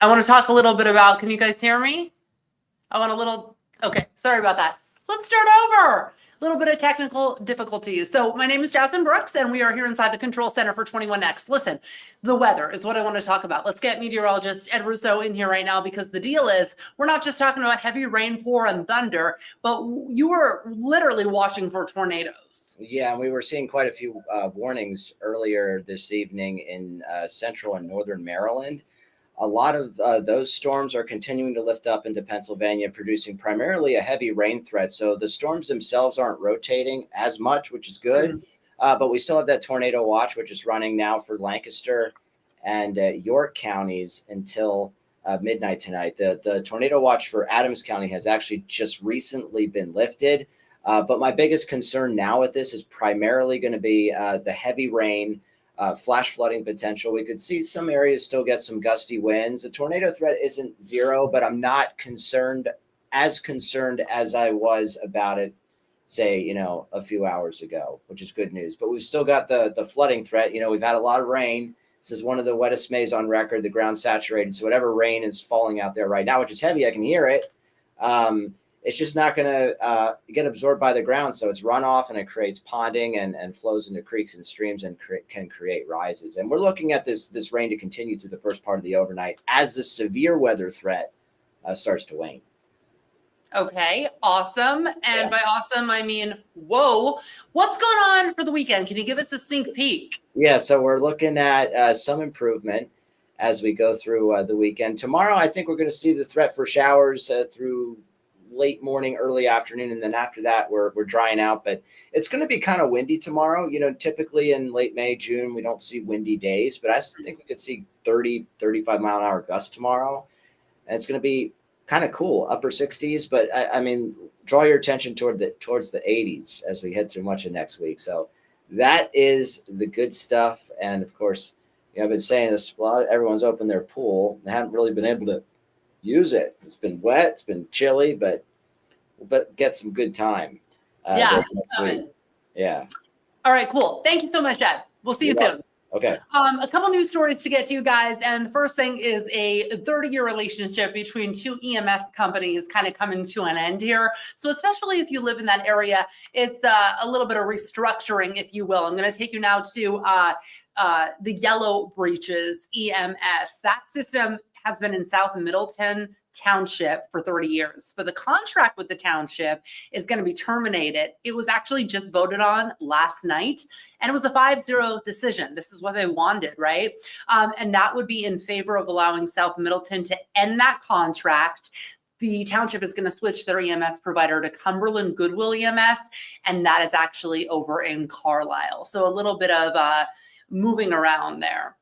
I want to talk a little bit about, can you guys hear me? Okay, sorry about that. Let's start over. A little bit of technical difficulties. So my name is Jasmine Brooks, and we are here inside the Control Center for 21X. Listen, the weather is what I want to talk about. Let's get meteorologist Ed Russo in here right now, because the deal is we're not just talking about heavy rainpour and thunder, but you were literally watching for tornadoes. Yeah, we were seeing quite a few warnings earlier this evening in central and northern Maryland. A lot of those storms are continuing to lift up into Pennsylvania, producing primarily a heavy rain threat. So the storms themselves aren't rotating as much, which is good. But we still have that tornado watch, which is running now for Lancaster and York counties until midnight tonight. The tornado watch for Adams County has actually just recently been lifted. But my biggest concern now with this is primarily going to be the heavy rain. Flash flooding potential. We could see some areas still get some gusty winds. The tornado threat isn't zero, but I'm not concerned as I was about it, say, a few hours ago, which is good news. But we've still got the flooding threat. We've had a lot of rain. This is one of the wettest Mays on record. The ground's saturated. So whatever rain is falling out there right now, which is heavy, I can hear it. It's just not going to get absorbed by the ground. So it's runoff, and it creates ponding and flows into creeks and streams and can create rises. And we're looking at this rain to continue through the first part of the overnight as the severe weather threat starts to wane. Okay, awesome. And by awesome, I mean, whoa. What's going on for the weekend? Can you give us a sneak peek? Yeah, so we're looking at some improvement as we go through the weekend. Tomorrow, I think we're going to see the threat for showers through late morning, early afternoon, and then after that we're drying out. But it's going to be kind of windy tomorrow. Typically in late May, June, we don't see windy days, but I think we could see 30-35 mile an hour gusts tomorrow, and it's going to be kind of cool, upper 60s. But I mean, draw your attention towards the 80s as we head through much of next week. So that is the good stuff. And of course, I've been saying this, everyone's opened their pool. They haven't really been able to use it. It's been wet, it's been chilly, but get some good time. Yeah. All right, cool. Thank you so much, Ed. We'll see you soon. Okay. A couple news stories to get to, you guys. And the first thing is a 30-year relationship between two EMS companies kind of coming to an end here. So especially if you live in that area, it's a little bit of restructuring, if you will. I'm going to take you now to the Yellow Breeches EMS. That system has been in South Middleton Township for 30 years. But the contract with the township is going to be terminated. It was actually just voted on last night, and it was a 5-0 decision. This is what they wanted, right? And that would be in favor of allowing South Middleton to end that contract. The township is going to switch their EMS provider to Cumberland Goodwill EMS, and that is actually over in Carlisle. So a little bit of moving around there.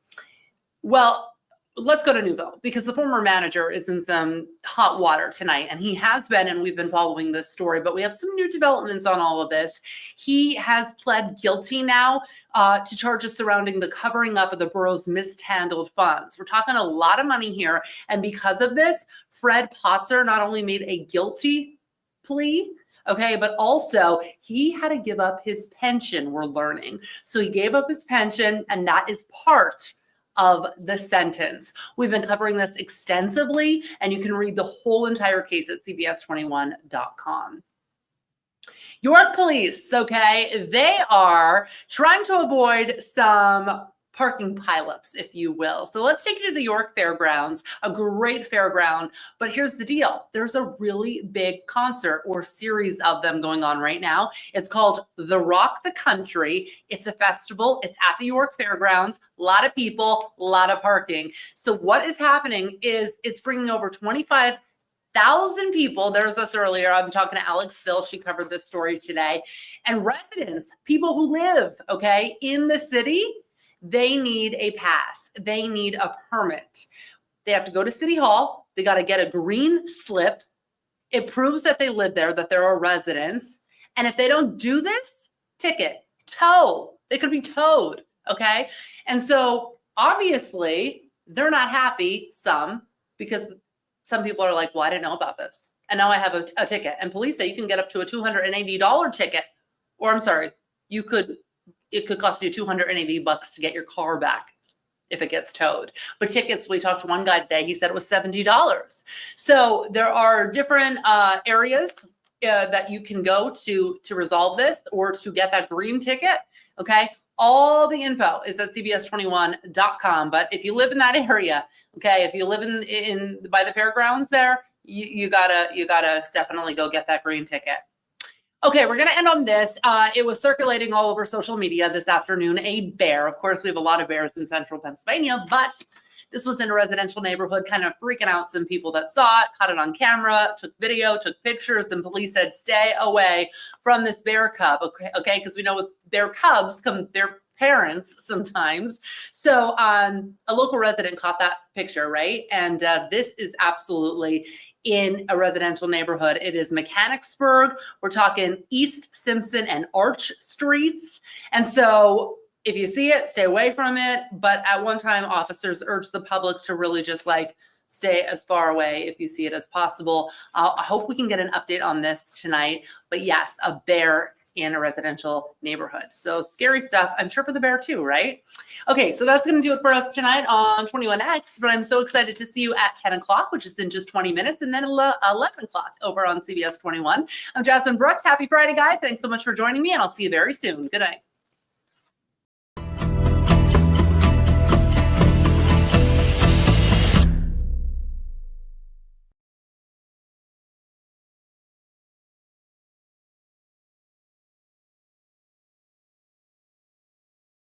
Well, let's go to Newville, because the former manager is in some hot water tonight, and he has been, and we've been following this story, but we have some new developments on all of this. He has pled guilty now to charges surrounding the covering up of the borough's mishandled funds. We're talking a lot of money here, and because of this, Fred Potzer not only made a guilty plea, okay, but also he had to give up his pension, we're learning. So he gave up his pension, and that is part of the sentence. We've been covering this extensively, and you can read the whole entire case at cbs21.com. York police, okay, they are trying to avoid some parking pileups, if you will. So let's take you to the York Fairgrounds, a great fairground. But here's the deal. There's a really big concert or series of them going on right now. It's called The Rock the Country. It's a festival. It's at the York Fairgrounds. A lot of people, a lot of parking. So what is happening is it's bringing over 25,000 people. There's us earlier. I'm talking to Alex Thill. She covered this story today. And residents, people who live, okay, in the city, they need a pass. They need a permit. They have to go to City Hall. They got to get a green slip. It proves that they live there, that they're a residence. And if they don't do this, ticket, tow. They could be towed, okay? And so obviously they're not happy, because some people are like, well, I didn't know about this, and now I have a ticket. And police say you can get up to a $280 ticket, or I'm sorry, it could cost you $280 to get your car back if it gets towed. But tickets, we talked to one guy today, he said it was $70. So there are different areas that you can go to resolve this or to get that green ticket. Okay. All the info is at cbs21.com. But if you live in that area, okay, if you live in by the fairgrounds there, you gotta definitely go get that green ticket. Okay, we're going to end on this. It was circulating all over social media this afternoon, a bear. Of course, we have a lot of bears in central Pennsylvania, but this was in a residential neighborhood, kind of freaking out some people that saw it, caught it on camera, took video, took pictures, and police said, stay away from this bear cub, okay? Because we know with bear cubs come their parents sometimes. So a local resident caught that picture, right? And this is absolutely in a residential neighborhood. It is Mechanicsburg. We're talking East Simpson and Arch Streets. And so if you see it, stay away from it. But at one time, officers urged the public to really just like stay as far away if you see it as possible. I hope we can get an update on this tonight. But yes, a bear in a residential neighborhood. So scary stuff, I'm sure, for the bear too, right? Okay, so that's going to do it for us tonight on 21X, but I'm so excited to see you at 10 o'clock, which is in just 20 minutes, and then 11 o'clock over on CBS 21. I'm Jasmine Brooks. Happy Friday, guys. Thanks so much for joining me, and I'll see you very soon. Good night.